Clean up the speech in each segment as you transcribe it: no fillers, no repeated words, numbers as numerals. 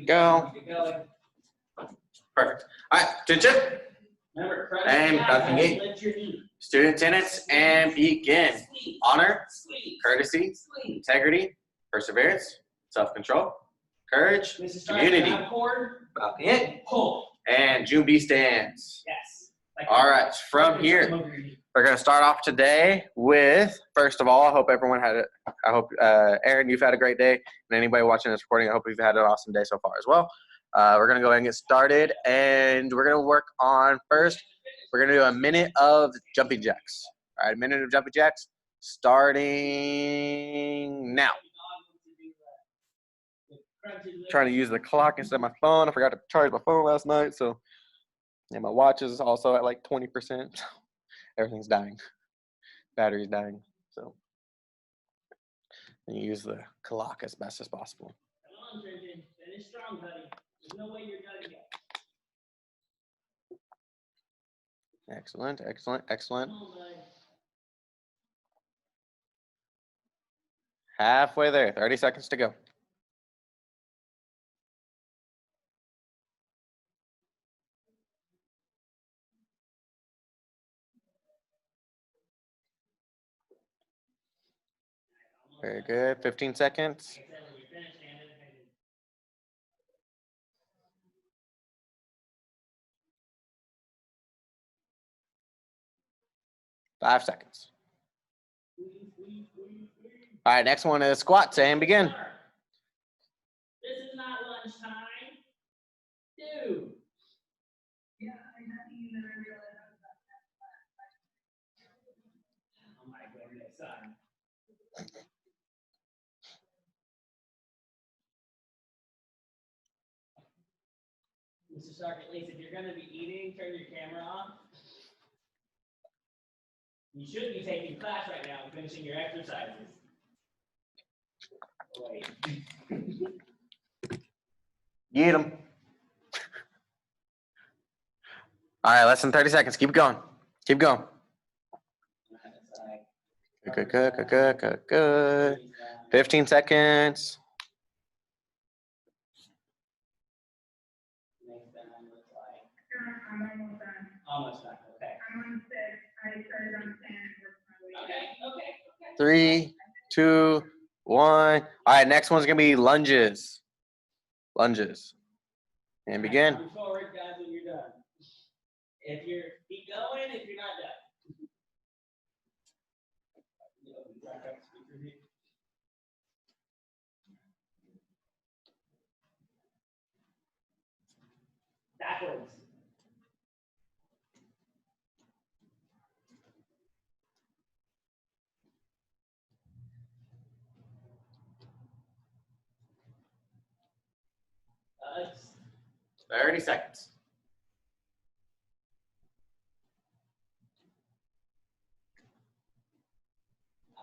Go. Perfect. All right, attention. And Dr. Gate. Student attendance and begin. Honor, courtesy, integrity, perseverance, self-control, courage, community. About it. And June B stands. Yes. All right, from here, we're going to start off today with, first of all, I hope everyone had it. I hope, Aaron, you've had a great day. And anybody watching this recording, I hope you've had an awesome day so far as well. We're going to go ahead and get started, and we're going to work on first, we're going to do a minute of jumping jacks. All right, a minute of jumping jacks starting now. Trying to use the clock instead of my phone. I forgot to charge my phone last night, so and my watch is also at like 20%. Everything's dying. Battery's dying. So and you use the clock as best as possible. Come on, Trenton. Finish strong, buddy. There's no way you're done yet. Excellent, excellent, excellent. Come on, buddy. Halfway there. 30 seconds to go. Very good. 15 seconds. Like I said, when you're finished, stand independent. 5 seconds. All right, next one is squats and begin. This is not lunchtime. Dude. Yeah, I haven't even realized Oh my goodness, son. Mr. Sergeant Lease, if you're going to be eating, turn your camera off. You should be taking class right now and finishing your exercises. Wait. Get them. All right, less than 30 seconds. Keep going. Keep going. Good, good, good, good, good, good. 15 seconds. I'm almost done. Almost done. Okay. I'm on 6. I started on 10 and worked my way down. Okay. 3, 2, 1. All right, next one's going to be lunges. Lunges. And begin. Move forward, guys, when you're done. If you're keep going, if you're not done. Backwards. It's 30 seconds.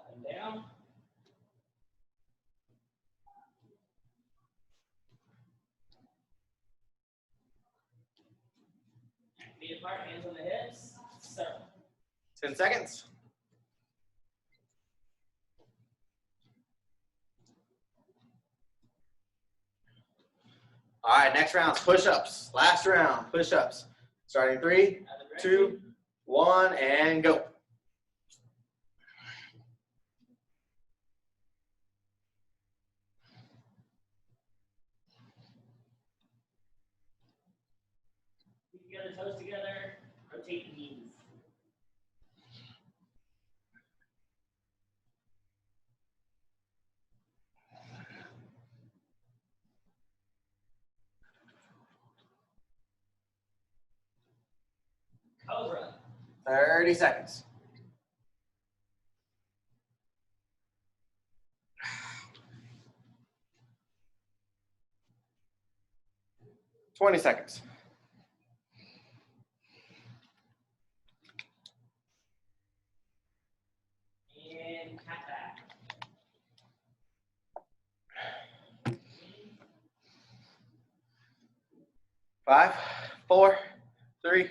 up and down. Feet apart, hands on the hips. Circle. 10 seconds. All right, next round's push-ups. Last round, push-ups. Starting 3, 2, 1, and go. Keep the other toes together. Rotate the knees. Cobra. 30 seconds. Twenty seconds. And cat back. 5, 4, 3,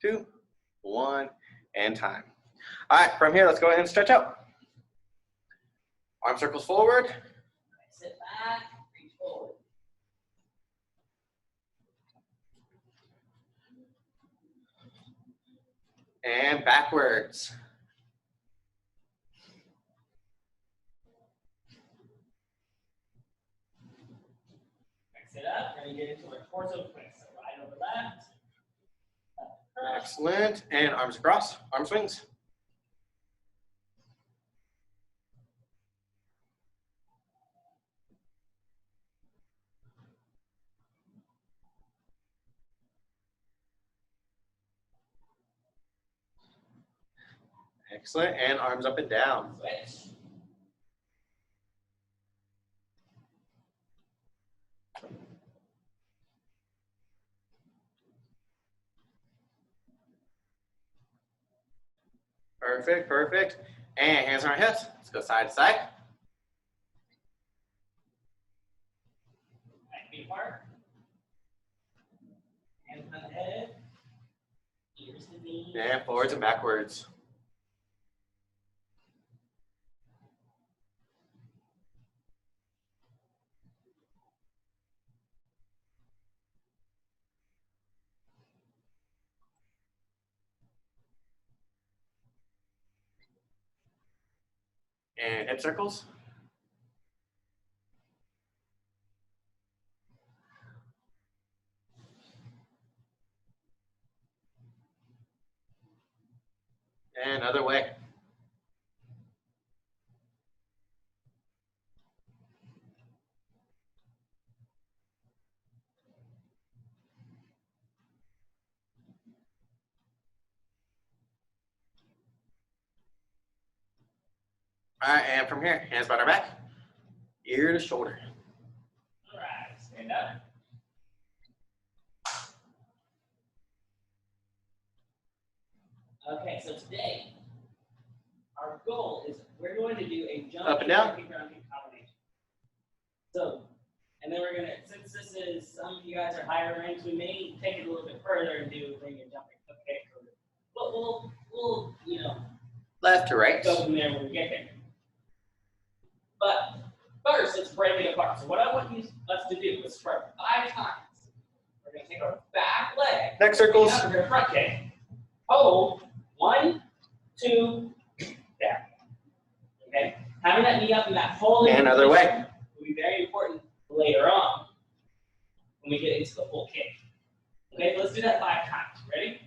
2, 1, and time. All right, from here, let's go ahead and stretch out. Arm circles forward. Sit back, reach forward. And backwards. Mix it up. We're gonna get into our torso twist. So right over left. Cross. Excellent. And arms across, arm swings. Excellent. And arms up and down. Switch. Perfect, perfect. And hands on our hips. Let's go side to side. Back feet apart. Hands on the head. Ears to knees. And forwards and backwards. And hip circles. And other way. All right, and from here, hands behind our back, ear to shoulder. All right, stand up. Okay, so today, our goal is we're going to do a jump Up and down. kick, round kick combination. So, and then we're gonna, since this is, some of you guys are higher ranked, we may take it a little bit further and do bring a jumping foot kick. But we'll, you know, Left to right. go from there when we get there. But first, let's break it apart. So what I want us to do is for 5 times, we're going to take our back leg. Neck circles. We're going to front kick. Hold. 1, 2, down. Okay? Having that knee up and that holding And other way. position will be very important later on when we get into the full kick. Okay, let's do that 5 times. Ready?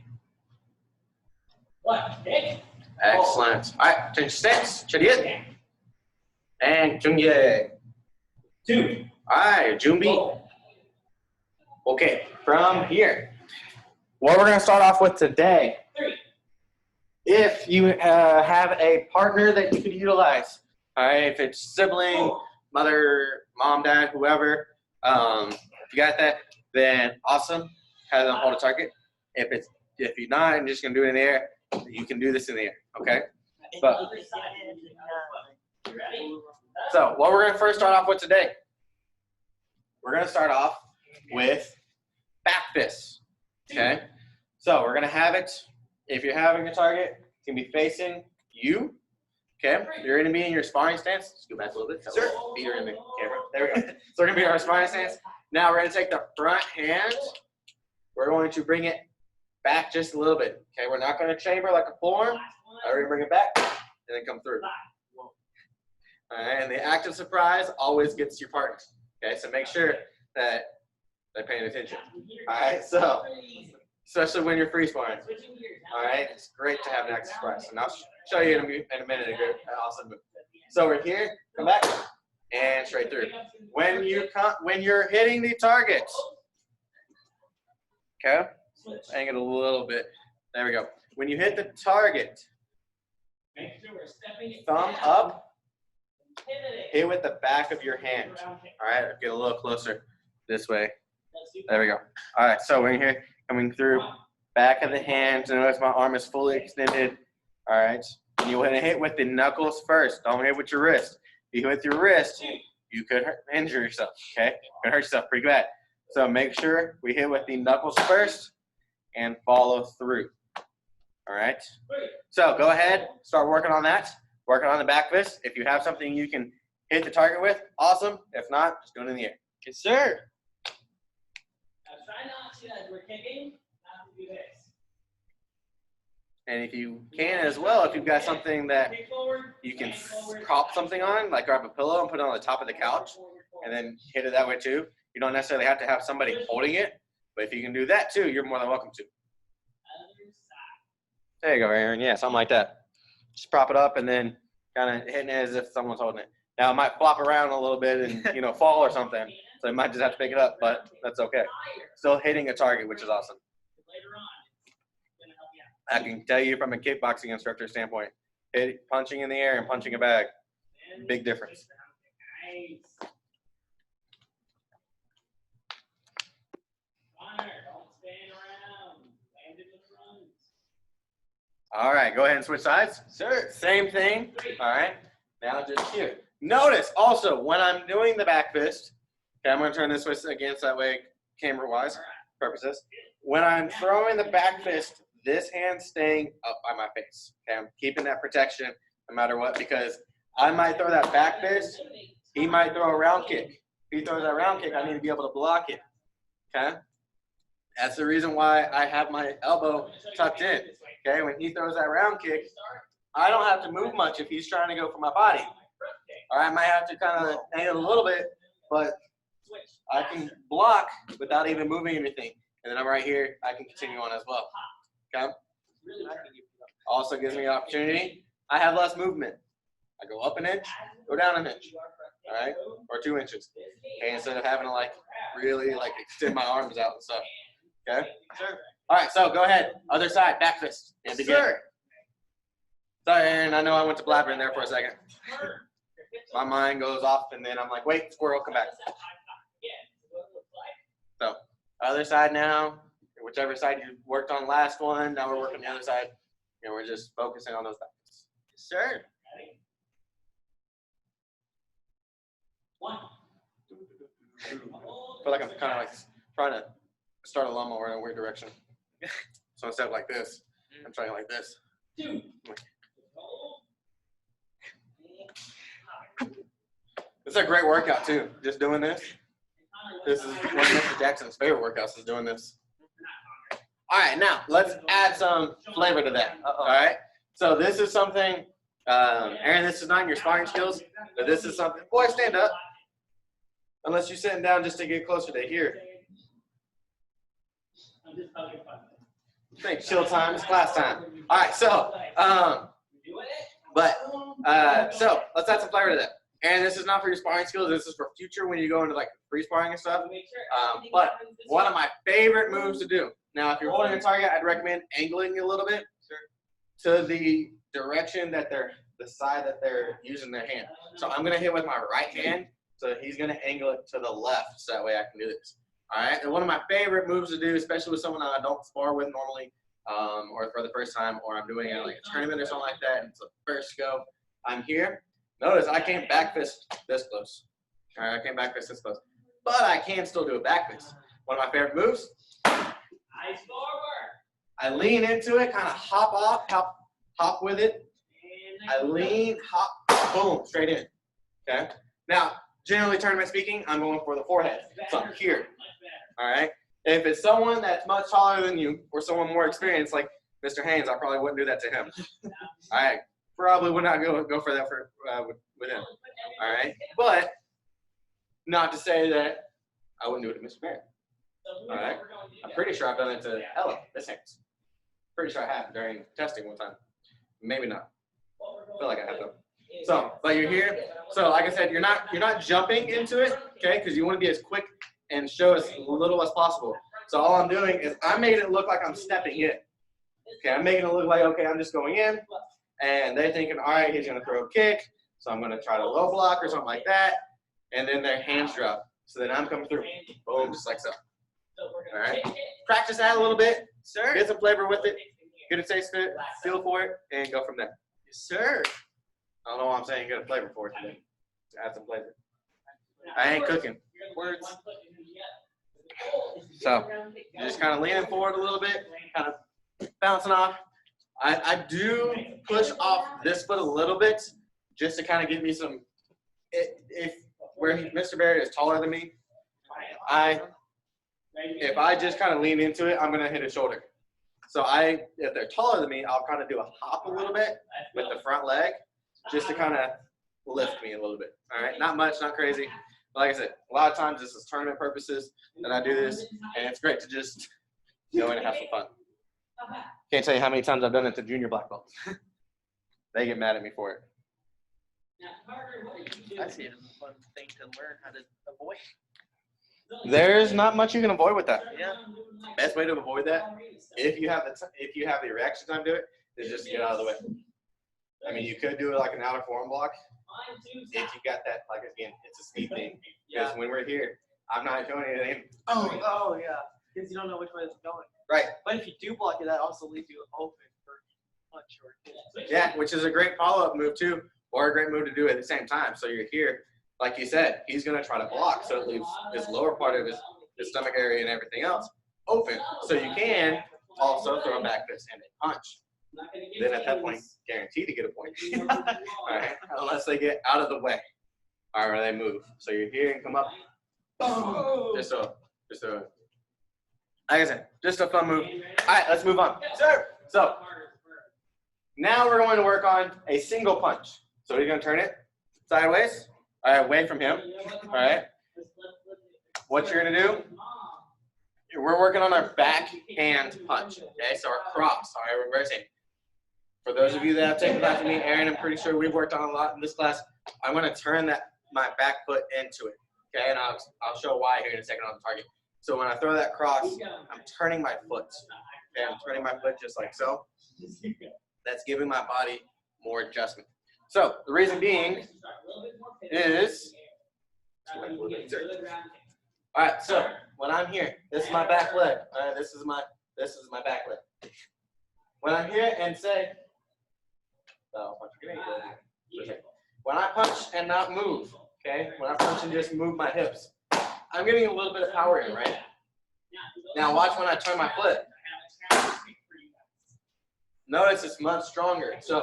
1, kick. Excellent. All right, change stance. Chariot. Down. And Jungye. 2. All right, Jumbi. Hold. Okay, from here, what we're going to start off with today, 3. if you have a partner that you could utilize, all right, if it's sibling, mother, mom, dad, whoever, if you got that, then awesome. Have them hold a target. If you're not and just gonna do it in the air, you can do this in the air. Okay. But Other side. You ready? so what we're gonna first start off with today, we're gonna start off with back fists. Okay. So we're gonna have it. If you're having a target, it can be facing you. Okay. You're gonna be in your sparring stance. Let's go back a little bit. Sure. Feet are in the camera. There we go. So we're gonna be in our sparring stance. Now we're gonna take the front hand. We're going to bring it back just a little bit. Okay. We're not gonna chamber like a forearm. We're gonna bring it back and then come through. All right. And the active surprise always gets your partners. Okay. So make sure that they're paying attention. All right. So especially when you're free sparring. All right. It's great to have an active surprise. And I'll show you in a minute. A good, awesome move. So we're here. Come back and straight through. When you're hitting the target. Okay. Hang it a little bit. There we go. When you hit the target, thumb up, hit with the back of your hand. All right, get a little closer this way. There we go. All right, so when you're here, coming through, back of the hand, notice my arm is fully extended. All right, and you want to hit with the knuckles first. Don't hit with your wrist. If you hit with your wrist, you could injure yourself. Okay, you could hurt yourself pretty bad. So make sure we hit with the knuckles first and follow through. All right. So go ahead, start working on that. Working on the back fist. If you have something you can hit the target with, awesome. If not, just do it in the air. Yes, sir. Now try not to, as we're kicking, not to do this. And if you can as well, if you've got something that Kick forward, you can bang forward, prop something on, like grab a pillow and put it on the top of the couch, and then hit it that way too. You don't necessarily have to have somebody holding it, but if you can do that too, you're more than welcome to. Other side. There you go, Aaron. Yeah, something like that. Just prop it up and then kind of hitting it as if someone's holding it. Now it might flop around a little bit and fall or something, so you might just have to pick it up, but that's okay. Still hitting a target, which is awesome. Later on, it's gonna help you out. I can tell you from a kickboxing instructor standpoint, punching in the air and punching a bag, big difference. Nice. Connor, don't stand around. Land in the front. All right, go ahead and switch sides. Sure. Same thing. All right. Now just here. Notice also when I'm doing the back fist, okay, I'm going to turn this way against that way camera-wise purposes. When I'm throwing the back fist, this hand's staying up by my face. Okay, I'm keeping that protection no matter what because I might throw that back fist. He might throw a round kick. If he throws that round kick, I need to be able to block it. Okay? That's the reason why I have my elbow tucked in. Okay, when he throws that round kick, I don't have to move much if he's trying to go for my body. All right, I might have to kind of angle a little bit, but I can block without even moving anything. And then I'm right here, I can continue on as well. Okay? Also gives me an opportunity. I have less movement. I go up an inch, go down an inch. All right? Or 2 inches. Okay, instead of having to really extend my arms out and stuff. Okay? Sure. All right, so go ahead. Other side, back fist. And begin. Sure. Sorry, Aaron, I know I went to blabber in there for a second. My mind goes off, and then I'm like, wait, squirrel, come back. So, other side now, whichever side you worked on last one, now we're working the other side, and we're just focusing on those back fists. Sure. One. I feel like I'm kind of trying to start a lawnmower in a weird direction. So instead of like this, I'm trying like this. Two. It's a great workout too. Just doing this. This is one of Mr. Jackson's favorite workouts is doing this. All right, now let's add some flavor to that. All right. So this is something, Aaron. This is not in your sparring skills, but this is something. Boy, stand up. Unless you're sitting down just to get closer to here. I'm just poking fun. Think chill time. It's class time. All right. So, so let's add some flavor to that. And this is not for your sparring skills. This is for future when you go into free sparring and stuff. But one of my favorite moves to do. Now, if you're holding a target, I'd recommend angling a little bit to the direction that the side that they're using their hand. So I'm gonna hit with my right hand. So he's gonna angle it to the left, so that way I can do this. All right. And one of my favorite moves to do, especially with someone I don't spar with normally, or for the first time, or I'm doing it like a tournament or something like that, and it's the first go. I'm here. Notice I can't back fist this close. All right, I can't back fist this close. But I can still do a back fist. One of my favorite moves. Eyes forward. I lean into it, kind of hop off, hop with it. I lean, hop, boom, straight in. Okay? Now, generally tournament speaking, I'm going for the forehead. So I'm here. All right? If it's someone that's much taller than you or someone more experienced like Mr. Haynes, I probably wouldn't do that to him. All right? Probably would not go for that with him. All right? But not to say that I wouldn't do it to Mr. Barrett. All right? I'm pretty sure I've done it to Ella, this Haynes. Pretty sure I have during testing one time. Maybe not. I feel like I have though. So, but you're here. So, like I said, you're not jumping into it, okay? Because you want to be as quick and show as little as possible. So all I'm doing is I made it look like I'm stepping in. Okay, I'm making it look like, okay, I'm just going in. And they're thinking, all right, he's going to throw a kick. So I'm going to try to low block or something like that. And then their hands drop. So then I'm coming through. Boom, just like so. All right. Practice that a little bit. Sir. Get some flavor with it. Get a taste of it. Feel for it. And go from there. Yes, sir. I don't know why I'm saying get a flavor for it today. Add some flavor. I ain't cooking. Words. So you're just kind of leaning forward a little bit, kind of bouncing off. I do push off this foot a little bit just to kind of give me some, if where Mr. Barrett is taller than me, if I just kind of lean into it, I'm going to hit his shoulder. So if they're taller than me, I'll kind of do a hop a little bit with the front leg just to kind of lift me a little bit. All right, not much, not crazy. But like I said, a lot of times this is tournament purposes that I do this, and it's great to just go in and have some fun. Can't tell you how many times I've done it to junior black belts. They get mad at me for it. I see it as a fun thing to learn how to avoid. There's not much you can avoid with that. Yeah. Best way to avoid that, if you have the reaction time to it, is just to get out of the way. I mean, you could do it like an outer forearm block. If you got that, like again, it's a speed thing. Because when we're here, I'm not showing anything. Oh yeah. Because you don't know which way it's going. Right. But if you do block it, that also leaves you open for punch or kick. Yeah, which is a great follow-up move too, or a great move to do at the same time. So you're here, like you said, he's gonna try to block, so it leaves his lower part of his stomach area and everything else open. So you can also throw a back fist and a punch. Then at that point, guaranteed to get a point. All right, unless they get out of the way. All right, or they move. So you're here and come up. Boom. Just a, like I said, just a fun move. All right, let's move on. Sir. So now we're going to work on a single punch. So you're going to turn it sideways, away from him. All right. What you're going to do, we're working on our backhand punch. Okay, so our cross. All right, we're reversing. For those of you that have taken class with me, Aaron, I'm pretty sure we've worked on a lot in this class. I'm going to turn my back foot into it. Okay, and I'll show why here in a second on the target. So when I throw that cross, I'm turning my foot. Okay, I'm turning my foot just like so. That's giving my body more adjustment. So the reason being is, all right, so when I'm here, this is my back leg. All right, this is my back leg. When I'm here and say, when I punch and not move, okay? When I punch and just move my hips, I'm getting a little bit of power in, right? Now watch when I turn my foot. Notice it's much stronger. So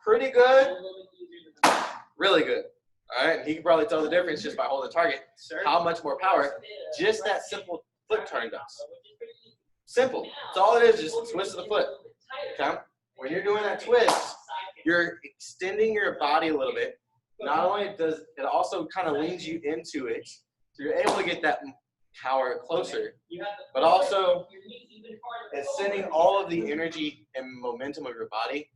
pretty good, really good. All right, and he can probably tell the difference just by holding the target. How much more power just that simple foot turn does. Simple. That's all it is, just a twist of the foot. Okay? When you're doing that twist, you're extending your body a little bit. Not only does it also kind of leans you into it, so you're able to get that power closer, but also it's sending all of the energy and momentum of your body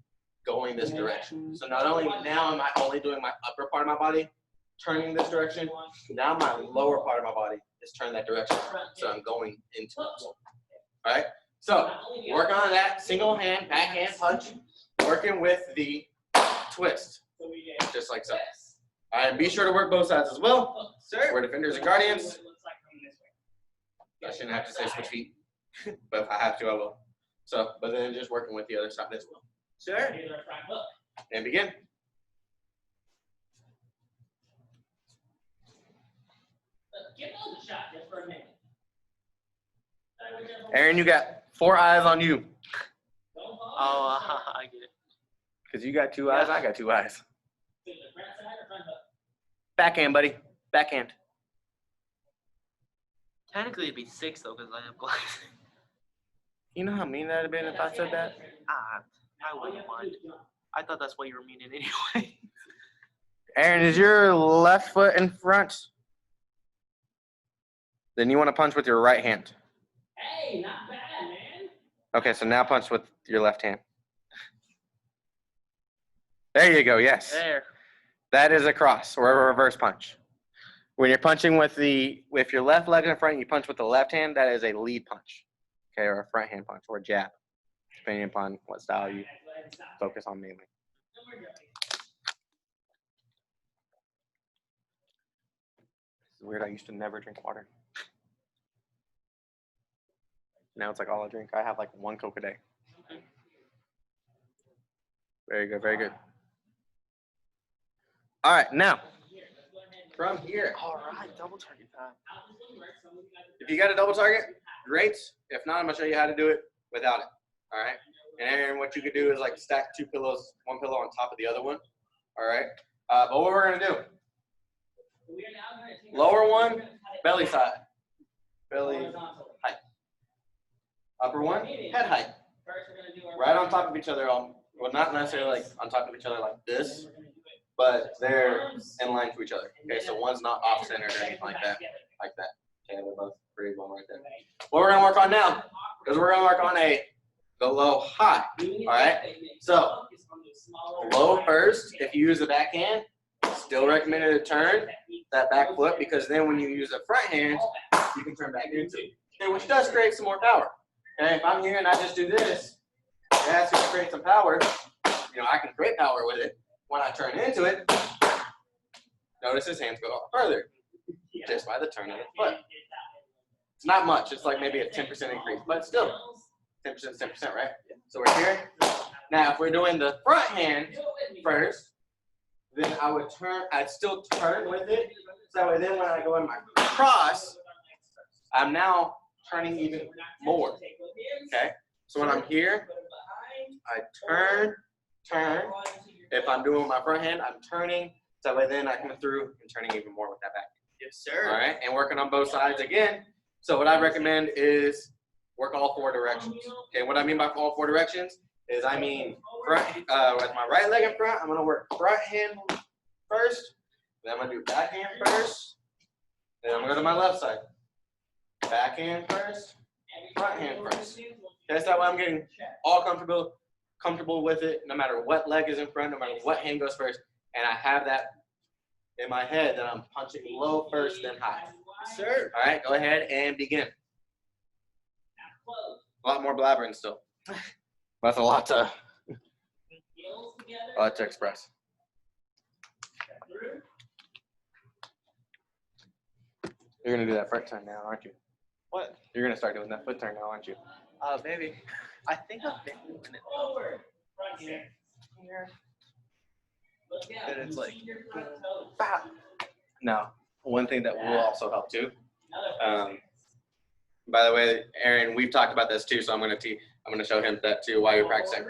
going this direction. So not only now am I only doing my upper part of my body turning this direction, now my lower part of my body is turning that direction. So I'm going into it. All right. So working on that single hand, backhand punch, working with the twist, just like so. All right, be sure to work both sides as well. We're defenders and guardians. I shouldn't have to say switch feet, but if I have to, I will. So, but then just working with the other side as well. Sure. And begin. Give those a shot just for a minute. Aaron, you got 4 eyes on you. Oh, I get it. Because you got 2 eyes, I got 2 eyes. Backhand, buddy. Backhand. Technically, it'd be 6 though, because I have glasses. You know how mean that would have been if I said that? I wouldn't mind. I thought that's what you were meaning anyway. Aaron, is your left foot in front? Then you want to punch with your right hand. Hey, not bad, man. Okay, so now punch with your left hand. There you go, yes. There. That is a cross or a reverse punch. When you're punching with your left leg in front, you punch with the left hand, that is a lead punch. Okay, or a front hand punch or a jab, depending upon what style you focus on mainly. It's weird, I used to never drink water. Now it's like all I drink. I have like 1 Coke a day. Very good, very good. All right, now, from here, All right, double target time. if you got a double target, great. If not, I'm gonna show you how to do it without it. All right. And Aaron, what you could do is like stack 2 pillows, 1 pillow on top of the other one. All right. But what we're gonna do, lower one, belly side, belly height. upper one, head height. First, we're gonna do our Right on top of each other, well, not necessarily like on top of each other like this, but they're in line to each other. Okay, so one's not off-centered or anything like that. Okay, they're both pretty well right there. What we're gonna work on now is we're gonna work on the low high. All right, so low first. If you use the back hand, still recommended to turn that back foot, because then when you use the front hand, you can turn back into it. Okay, which does create some more power. Okay, if I'm here and I just do this, it has to create some power. You know, I can create power with it. When I turn into it, notice his hands go off further just by the turn of the foot. It's not much. It's like maybe a 10% increase, but still 10%, 10%, right? So we're here. Now, if we're doing the front hand first, then I would turn. I'd still turn with it. So that way, then when I go in my cross, I'm now turning even more. Okay. So when I'm here, I turn. If I'm doing my front hand, I'm turning. So that way then I come through and turning even more with that back. Yes, sir. All right, and working on both sides again. So what I recommend is work all 4 directions. Okay, what I mean by all 4 directions is I mean front, with my right leg in front, I'm gonna work front hand first, then I'm gonna do back hand first, then I'm gonna go to my left side. Back hand first, front hand first. Okay, so that way I'm getting all comfortable with it, no matter what leg is in front, no matter what hand goes first, and I have that in my head that I'm punching low first, then high. Yes, sir. All right, go ahead and begin. A lot more blabbering still. That's a lot to express. You're gonna do that foot turn now, aren't you? What? You're gonna start doing that foot turn now, aren't you? Maybe. I think I've been doing it. Forward, front here. And it's like, No. One thing that will also help too. By the way, Aaron, we've talked about this too, so I'm gonna show him that too while you're practicing.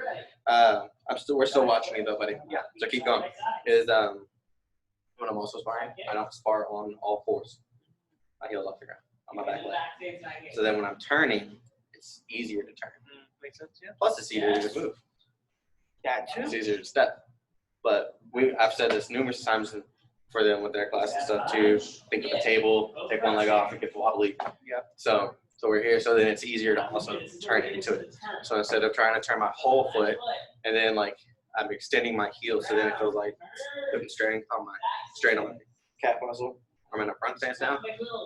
We're still watching you though, buddy. Yeah. So keep going. Is when I'm also sparring, I don't spar on all 4s. My heel's off the ground on my back leg. So then when I'm turning, it's easier to turn. Makes sense, yeah. Plus it's easier to move. Got It's you. easier to step. But I've said this numerous times for them with their class and stuff too. Think of a table, take one leg off, it gets wobbly. Yeah. So we're here, so then it's easier to also turn into it. So instead of trying to turn my whole foot and then like I'm extending my heel, so then it feels like I'm straight on my calf muscle. I'm in a front stance now.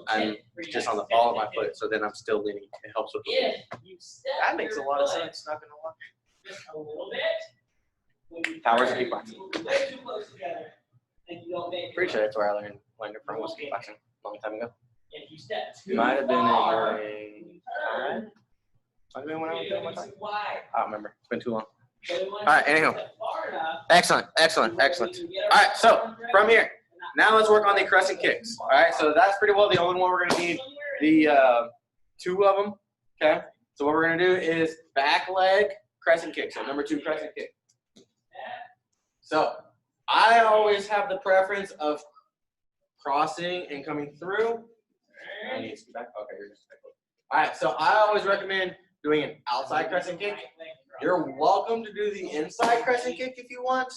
I'm just on the ball of my foot, so then I'm still leaning. It helps with the movement. That makes a lot of sense, not gonna lie. Just a little bit. Powers of kickboxing. Way too close together, and you don't make Pretty sure that's where I learned it from, was kickboxing a long time ago. If you step too It might have been far, in when you turn, might have been when I was you're doing my gonna time. be too wide. I don't remember. It's been too long. So once All right, you anyhow. step far enough, Excellent. All right, so from here, now let's work on the crescent kicks. All right, so that's pretty well the only one we're gonna need. The 2 of them. Okay. So what we're gonna do is back leg crescent kick. So number 2 crescent kick. So I always have the preference of crossing and coming through. I need to scoot back. Okay, you're just back. All right, so I always recommend doing an outside crescent kick. You're welcome to do the inside crescent kick if you want.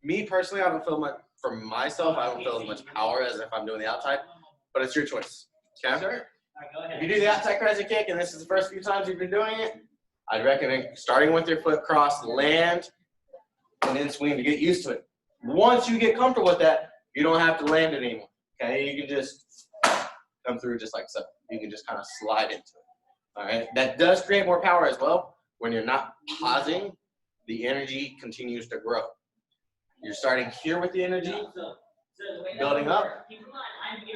Me personally, I don't feel much, for myself, I don't feel as much power as if I'm doing the outside, but it's your choice. Okay? If you do the outside crescent kick and this is the first few times you've been doing it, I'd recommend starting with your foot cross, land, and then swing to get used to it. Once you get comfortable with that, you don't have to land it anymore. Okay? You can just come through just like so. You can just kind of slide into it. All right? That does create more power as well. When you're not pausing, the energy continues to grow. You're starting here with the energy, building up,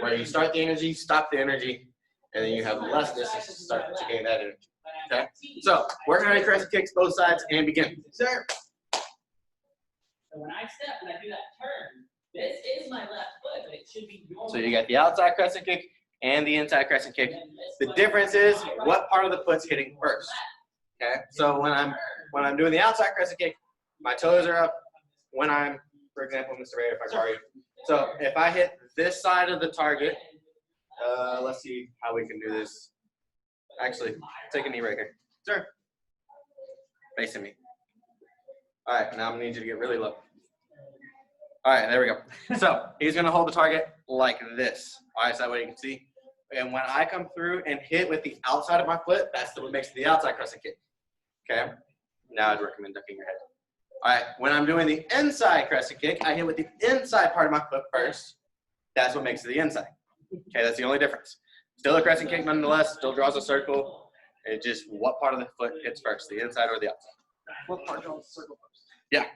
where you start the energy, stop the energy, and then you have less distance to start to gain that energy. Okay? So, working on your crescent kicks, both sides, and begin. Sir. So when I step and I do that turn, this is my left foot, but it should be your So you got the outside crescent kick and the inside crescent kick. The difference is what part of the foot's hitting first. Okay? So when I'm doing the outside crescent kick, my toes are up. When I'm, for example, Mr. Ray, if I borrow you. So if I hit this side of the target, let's see how we can do this. Actually, take a knee right here. Sir. Facing me. All right, now I'm gonna need you to get really low. All right, there we go. So he's gonna hold the target like this. All right, so that way you can see. And when I come through and hit with the outside of my foot, that's what makes the outside crescent kick. Okay? Now I'd recommend ducking your head. All right, when I'm doing the inside crescent kick, I hit with the inside part of my foot first. That's what makes it the inside. Okay, that's the only difference. Still a crescent kick nonetheless, still draws a circle. It's just what part of the foot hits first, the inside or the outside. What part draws the circle first? Yeah.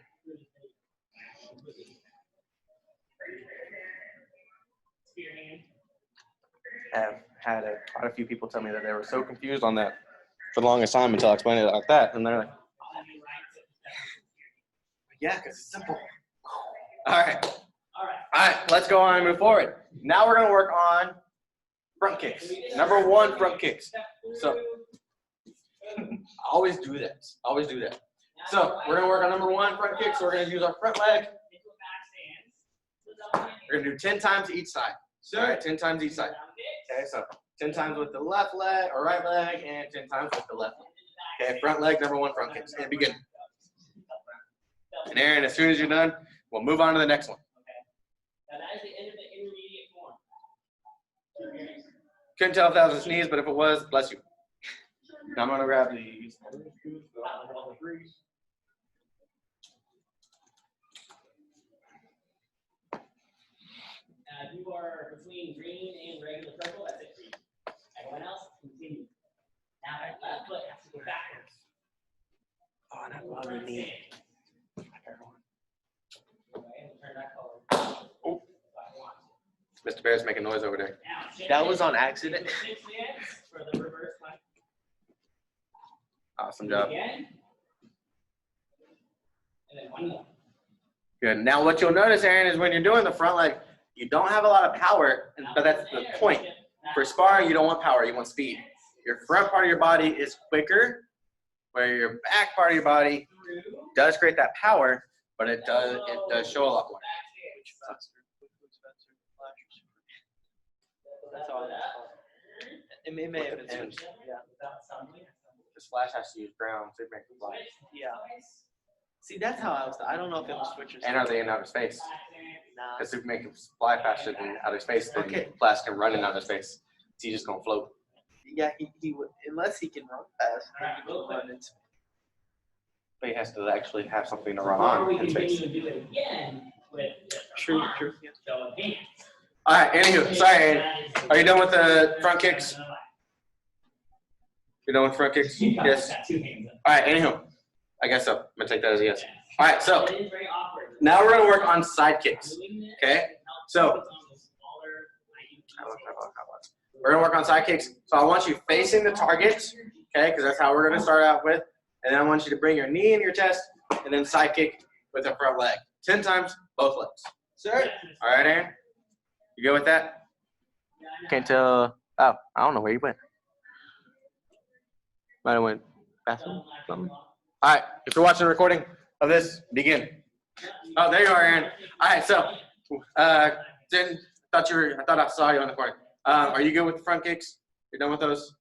I've had quite a few people tell me that they were so confused on that for the longest time until I explained it like that. And they're like, yeah, because it's simple. All right. All right, let's go on and move forward. Now we're going to work on front kicks. Number one, front kicks. So always do that. Always do that. So we're going to work on number one, front kicks. So we're going to use our front leg. We're going to do 10 times each side. All right, 10 times each side. Okay, so 10 times with the left leg or right leg and 10 times with the left leg. Okay, front leg, number one, front kicks. And begin. And Aaron, as soon as you're done, we'll move on to the next one. Now that is the end of the intermediate form. Couldn't tell if that was a sneeze, but if it was, bless you. Now I'm going to grab these. If you are between green and regular purple, that's it for you. Everyone else, continue. Now that left foot has to go backwards. Oh, and I love the knee. Okay, we'll turn that color. Oh. Mr. Bear's making noise over there. Now, shift That was in. on accident. Shift in for the reverse one. Awesome job. Again. And then one more. Good. Now what you'll notice, Aaron, is when you're doing the front leg, you don't have a lot of power, but that's the point. For sparring, you don't want power, you want speed. Your front part of your body is quicker, where your back part of your body does create that power, but it does show a lot more. Which faster? Who's faster? Flash or Super? That's all. It may have been Depends. switched. Yeah. This Flash has to use ground to make the fly. Yeah. See, that's how I was. I don't know if it was switch or And are they in outer space? Nah. Because if you make them fly faster than outer space, then Okay. Flash can run in outer space. So he's just gonna float. Yeah, he would, unless he can run fast. Then he will run into. But he has to actually have something to run Before we on in space. continue to do it again with True. Yeah. Show of hands. All right, anywho, sorry, Aaron. Are you done with the front kicks? You done with front kicks? Yes. All right, anywho. I guess so. I'm gonna take that as a yes. All right, so It is very awkward. now we're gonna work on side kicks. Okay, so we're gonna work on side kicks. So I want you facing the target, okay, because that's how we're gonna start out with. And then I want you to bring your knee in your chest and then side kick with the front leg. 10 times, both legs. Sir. All right, Aaron? You good with that? Can't tell. Oh, I don't know where you went. Might have went bathroom. Something. All right, if you're watching a recording of this, begin. Oh, there you are, Aaron. All right, so I thought I saw you on the corner. Are you good with the front kicks? You're done with those?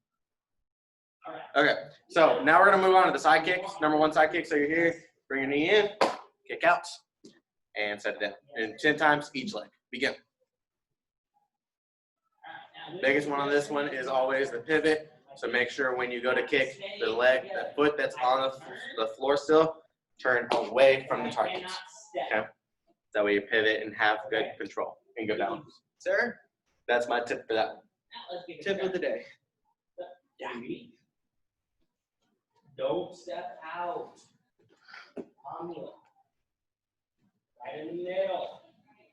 Okay, so now we're gonna move on to the side kicks. Number one side kick. So you're here, bring your knee in, kick out, and set it down. And 10 times each leg. Begin. Biggest one on this one is always the pivot. So make sure when you go to kick, the foot that's on the floor still, turn away from the target. Okay? That way you pivot and have good control and good balance. Sir. That's my tip for that one. Tip of the day. Don't step out. Pomelo. Right in the middle.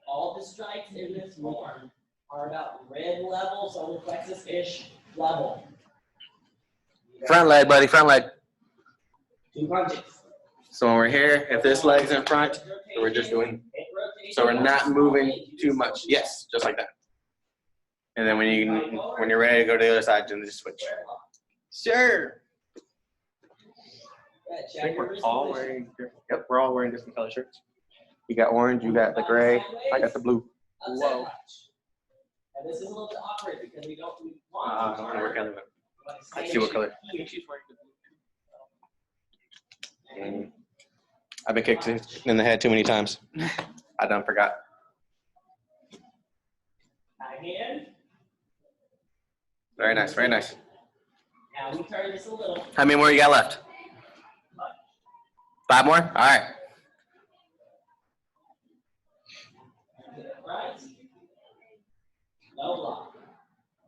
All the strikes in this form are about red level, solar plexus-ish level. Front leg, buddy, front leg. 2 punches. So when we're here, if this leg's in front, so we're just doing, so we're not moving too much. Yes, just like that. And then when you're ready to go to the other side, then just switch. Sir. I think we're all wearing, yep, we're all wearing different color shirts. You got orange, you got the gray, I got the blue. Whoa. And this is a little bit awkward because we I don't know where want to Kelly went. Let's see what color. I think she's wearing the blue. I've been kicked in the head too many times. I done forgot. Again. Very nice, very nice. Now we turn this a little. How many more you got left? 5 more? All right. Right. No lock.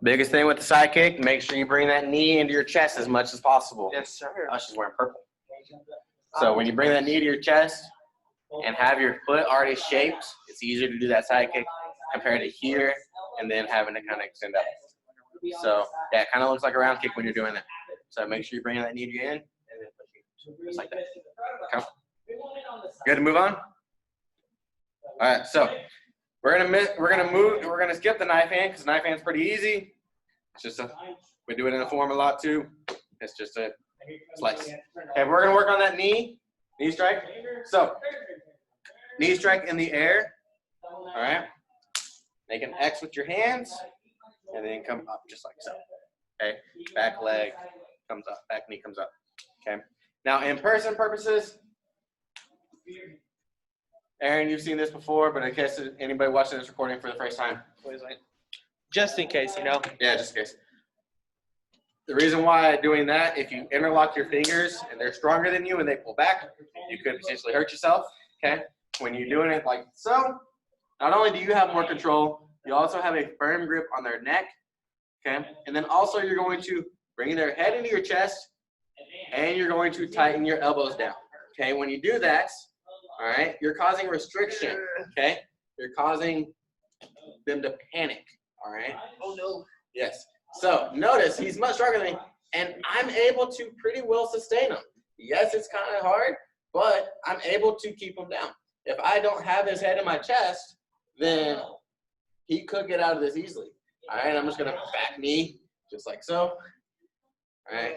Biggest thing with the side kick, make sure you bring that knee into your chest as much as possible. Yes, sir. Oh, she's wearing purple. So when you bring that knee to your chest and have your foot already shaped, it's easier to do that side kick compared to here and then having to kind of extend up. So yeah, it kind of looks like a round kick when you're doing that. So make sure you bring that knee to your in and then push it just like that. Okay. Good to move on? All right, so we're gonna skip the knife hand because knife hand's pretty easy. It's just we do it in the form a lot too. It's just a slice. Okay, we're gonna work on that knee strike. So knee strike in the air. All right. Make an X with your hands and then come up just like so. Okay. Back leg comes up, back knee comes up. Okay. Now in person purposes, Aaron, you've seen this before, but in case anybody watching this recording for the first time. Just in case, you know. Yeah, just in case. The reason why doing that, if you interlock your fingers and they're stronger than you and they pull back, you could potentially hurt yourself, okay? When you're doing it like so, not only do you have more control, you also have a firm grip on their neck, okay? And then also you're going to bring their head into your chest and you're going to tighten your elbows down, okay? When you do that, all right, you're causing restriction, okay? You're causing them to panic, all right? Oh, no. Yes. So notice he's much stronger than me, and I'm able to pretty well sustain him. Yes, it's kind of hard, but I'm able to keep him down. If I don't have his head in my chest, then he could get out of this easily. All right, I'm just going to back knee, just like so. All right.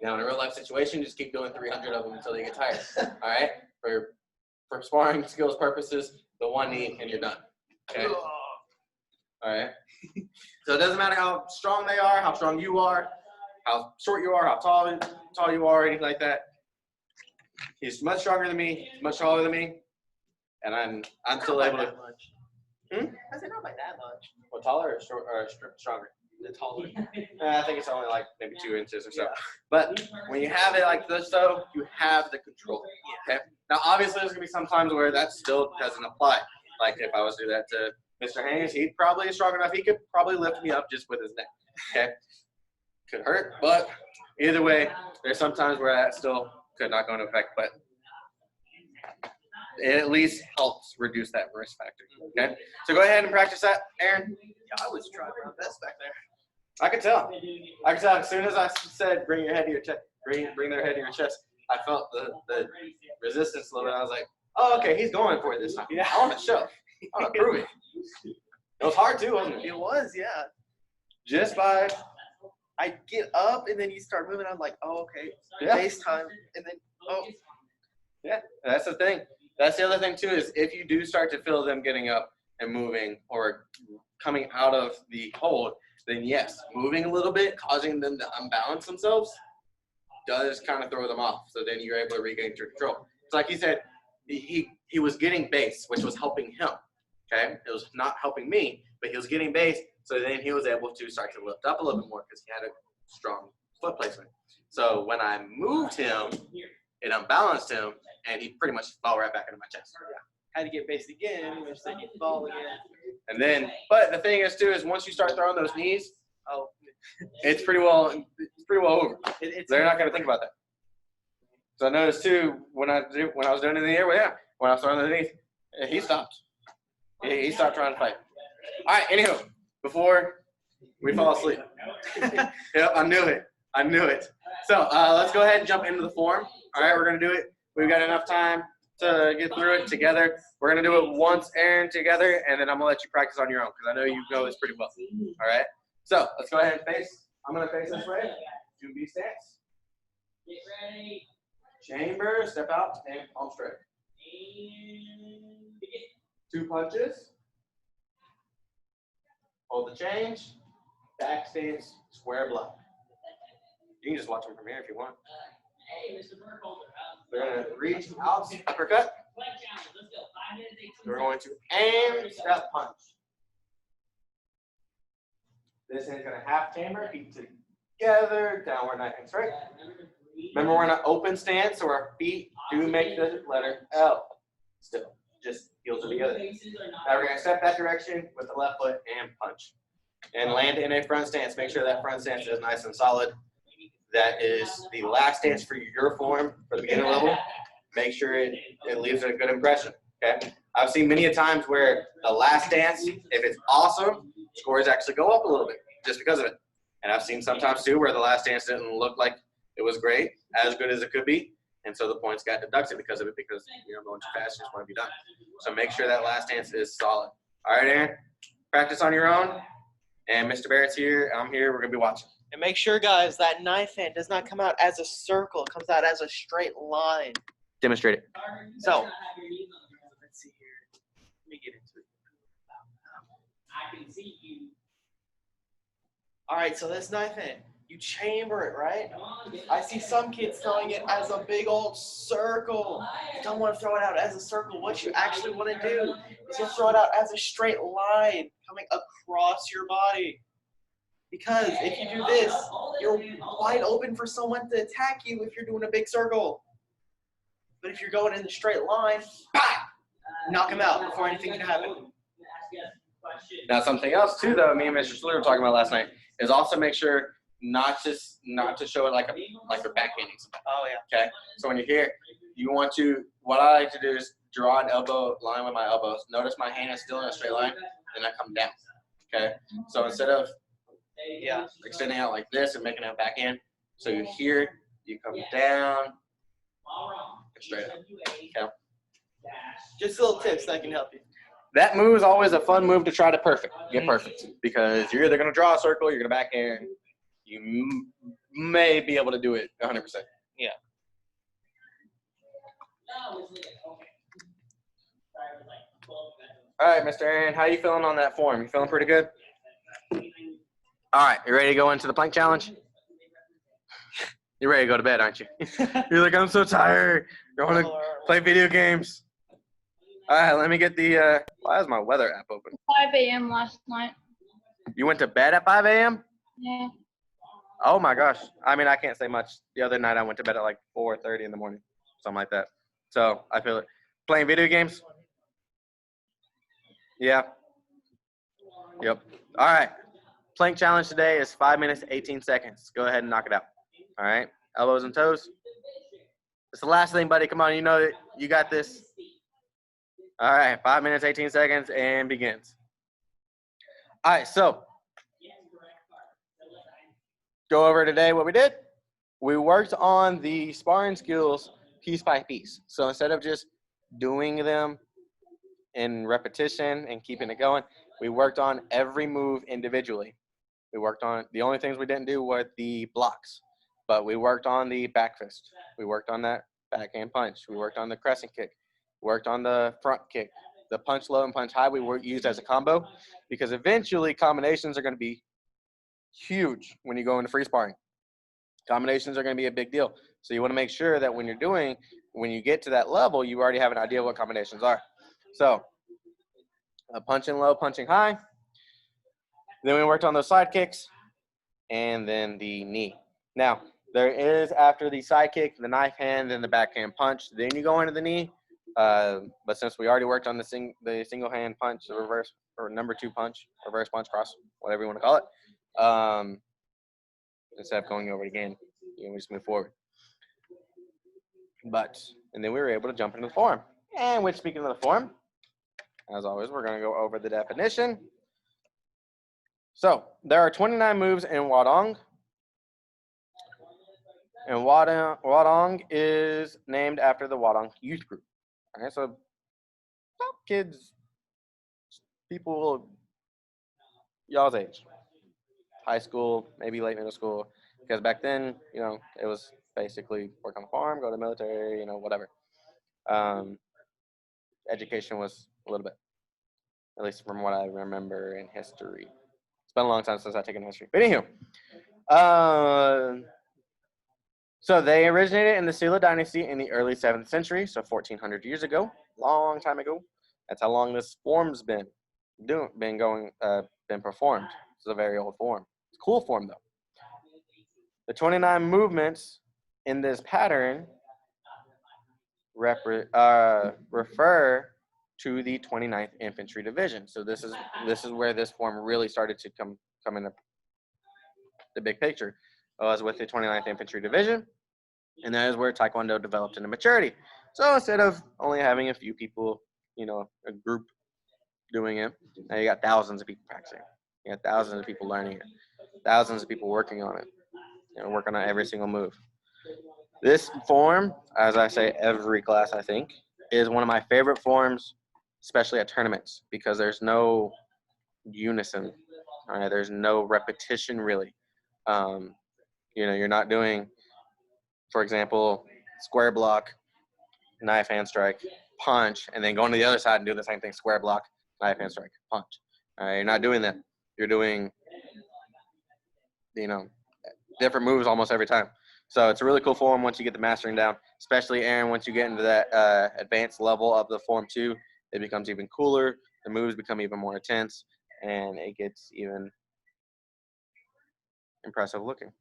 Now, in a real life situation, just keep doing 300 of them until they get tired. All right. For sparring skills purposes, the one knee and you're done. Okay. All right. So it doesn't matter how strong they are, how strong you are, how short you are, how tall you are, anything like that. He's much stronger than me, much taller than me, and I'm still able to. I said not by that much. Well, taller or stronger? The taller. I think it's only like maybe 2 inches or so. Yeah. But when you have it like this, though, you have the control. Okay. Now, obviously, there's gonna be some times where that still doesn't apply. Like if I was to do that to Mr. Haynes, he probably is strong enough. He could probably lift me up just with his neck. Okay. Could hurt, but either way, there's some times where that still could not go into effect, but it at least helps reduce that risk factor. Okay. So go ahead and practice that, Aaron. Yeah, I was trying my best back there. I could tell. I could tell as soon as I said bring your head to your chest, bring their head to your chest, I felt the resistance a little bit. I was like, oh, okay, he's going for it this time. Yeah, I want to show. I want to prove it. It was hard too, wasn't it? It was, yeah. Just by I get up and then you start moving. I'm like, oh, okay. Yeah. FaceTime. And then, oh. Yeah, that's the thing. That's the other thing too, is if you do start to feel them getting up and moving or coming out of the hold, then yes, moving a little bit, causing them to unbalance themselves does kind of throw them off. So then you're able to regain your control. It's like he said, he was getting base, which was helping him. Okay, it was not helping me, but he was getting base. So then he was able to start to lift up a little bit more because he had a strong foot placement. So when I moved him, it unbalanced him, and he pretty much fell right back into my chest. Had to get based again, which then you fall again. And then, but the thing is too, is once you start throwing those knees, Oh, it's pretty well over. it's They're not going to think about that. So I noticed too when I was doing it in the air, well, yeah, when I was throwing the knees, he stopped. He stopped trying to fight. All right, anywho, before we fall asleep. Yep, I knew it. So let's go ahead and jump into the form. All right, we're going to do it. We've got enough time to get through it together. We're going to do it once, Aaron, together, and then I'm going to let you practice on your own because I know you know this pretty well. All right? So let's go ahead and face. I'm going to face this way. 2B stance. Get ready. Chamber, step out, and palm straight. And begin. 2 punches. Hold the change. Back stance, square block. You can just watch them from here if you want. Hey, Mr. Burkholder. We're gonna reach out, uppercut. Plank challenge. Let's go. 5 minutes, 18 We're going to aim, step, punch. This hand's gonna half chamber, feet together, downward knife and straight. Remember, we're in an open stance, so our feet do make the letter L. Still, just heels are together. Now we're gonna step that direction with the left foot and punch. And land in a front stance. Make sure that front stance is nice and solid. That is the last stance for your form for the beginner level. Make sure it leaves a good impression. Okay. I've seen many a times where the last stance, if it's awesome, scores actually go up a little bit just because of it. And I've seen sometimes too where the last stance didn't look like it was great, as good as it could be, and so the points got deducted because of it, because going too fast, you just want to be done. So make sure that last stance is solid. All right, Aaron, practice on your own. And Mr. Barrett's here. I'm here. We're gonna be watching. And make sure, guys, that knife hand does not come out as a circle. It comes out as a straight line. Demonstrate it. So, let's see here. Let me get into it. I can see you. All right, so this knife hand, you chamber it, right? Come on, get I see some kids throwing it as a big old circle. You don't want to throw it out as a circle. What you actually want to do is you'll throw it out as a straight line coming across your body. Because if you do this, you're wide open for someone to attack you if you're doing a big circle. But if you're going in the straight line, bah, knock him out before anything can happen. Now, something else too, though, me and Mr. Sluder were talking about last night, is also make sure not to show it like you're backhanding somebody. Oh yeah. Okay. So when you're here, you want to. What I like to do is draw an elbow line with my elbows. Notice my hand is still in a straight line, and I come down. Okay. So instead of extending out like this and making it back in, so you're here, you come down, and straight up. Okay. Just little tips that can help you. That move is always a fun move to try to get perfect, because you're either going to draw a circle, you're going to back hand. You may be able to do it 100%. Yeah. All right, Mr. Aaron, how you feeling on that form? You feeling pretty good? All right, you ready to go into the plank challenge? You're ready to go to bed, aren't you? You're like, I'm so tired. I want to play video games. All right, let me get the, why is my weather app open? 5 a.m. last night. You went to bed at 5 a.m.? Yeah. Oh my gosh. I mean, I can't say much. The other night I went to bed at like 4:30 in the morning, something like that. So I feel it. Playing video games? Yeah. Yep. All right. Plank challenge today is 5 minutes, 18 seconds. Go ahead and knock it out. All right. Elbows and toes. It's the last thing, buddy. Come on. You know it. You got this. All right. 5 minutes, 18 seconds, and begins. All right. So go over today what we did. We worked on the sparring skills piece by piece. So instead of just doing them in repetition and keeping it going, we worked on every move individually. We worked on, the only things we didn't do were the blocks, but we worked on the back fist. We worked on that backhand punch. We worked on the crescent kick. Worked on the front kick. The punch low and punch high we used as a combo, because eventually combinations are going to be huge when you go into free sparring. Combinations are going to be a big deal. So you want to make sure that when you get to that level, you already have an idea of what combinations are. So punching low, punching high. Then we worked on those side kicks and then the knee. Now, there is, after the side kick, the knife hand, then the backhand punch. Then you go into the knee. But since we already worked on the single hand punch, the reverse or number 2 punch, reverse punch, cross, whatever you want to call it, instead of going over it again, we just move forward. And then we were able to jump into the form. And which, speaking of the form, as always, we're going to go over the definition. So there are 29 moves in Wadong. And Wadong is named after the Wadong youth group. All right, so kids, people y'all's age, high school, maybe late middle school, because back then, it was basically work on the farm, go to the military, whatever. Education was a little bit, at least from what I remember in history. It's been a long time since I've taken history. But anywho, So they originated in the Silla dynasty in the early 7th century, so 1400 years ago, long time ago. That's how long this form's been performed. It's a very old form. It's a cool form though. The 29 movements in this pattern refer to the 29th Infantry Division. So this is where this form really started to come into the big picture. It was with the 29th Infantry Division, and that is where Taekwondo developed into maturity. So instead of only having a few people, a group doing it, now you got thousands of people practicing. You got thousands of people learning it, thousands of people working on it, working on every single move. This form, as I say every class, I think, is one of my favorite forms, especially at tournaments, because there's no unison. All right, there's no repetition really. You're not doing, for example, square block, knife hand strike, punch, and then going to the other side and do the same thing: square block, knife hand strike, punch. All right, you're not doing that. You're doing, different moves almost every time. So it's a really cool form once you get the mastering down, especially Aaron, once you get into that advanced level of the form 2, it becomes even cooler. The moves become even more intense, and it gets even impressive looking.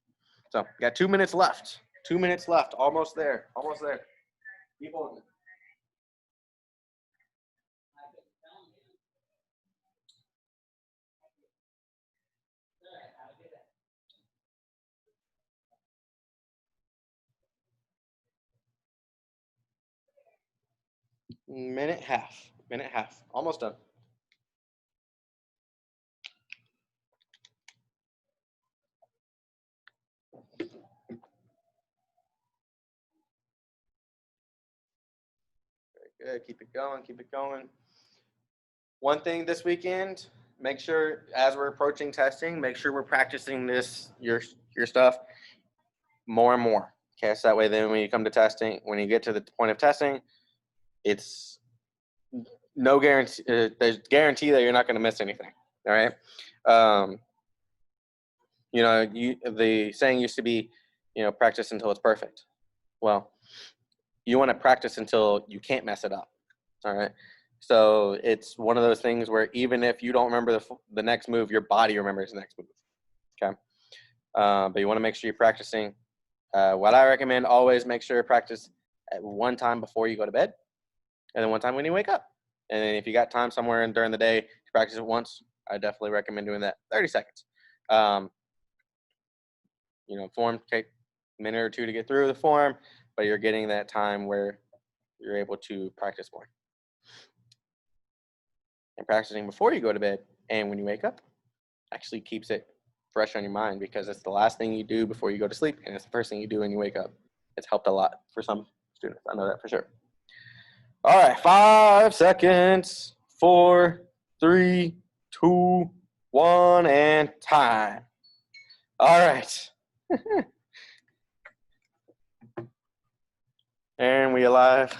So we got 2 minutes left. 2 minutes left. Almost there. Almost there. Keep holding it. Minute half. Minute half. Almost done. Very good. Keep it going. Keep it going. One thing this weekend, make sure as we're approaching testing, make sure we're practicing your stuff more and more. Okay, so that way then when you come to testing, when you get to the point of testing, it's no guarantee. There's guarantee that you're not going to miss anything. All right. The saying used to be, practice until it's perfect. Well, you want to practice until you can't mess it up. All right. So it's one of those things where even if you don't remember the next move, your body remembers the next move. Okay. But you want to make sure you're practicing. What I recommend, always make sure you practice at one time before you go to bed, and then one time when you wake up. And then if you got time somewhere during the day to practice it once, I definitely recommend doing that. 30 seconds. Form take a minute or two to get through the form, but you're getting that time where you're able to practice more. And practicing before you go to bed and when you wake up actually keeps it fresh on your mind, because it's the last thing you do before you go to sleep, and it's the first thing you do when you wake up. It's helped a lot for some students. I know that for sure. All right, 5 seconds. 4, 3, 2, 1, and time. All right. Aaron, we alive?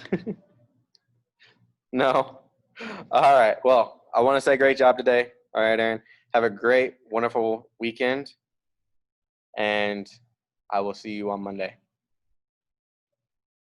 No. All right. Well, I want to say great job today. All right, Aaron. Have a great, wonderful weekend. And I will see you on Monday.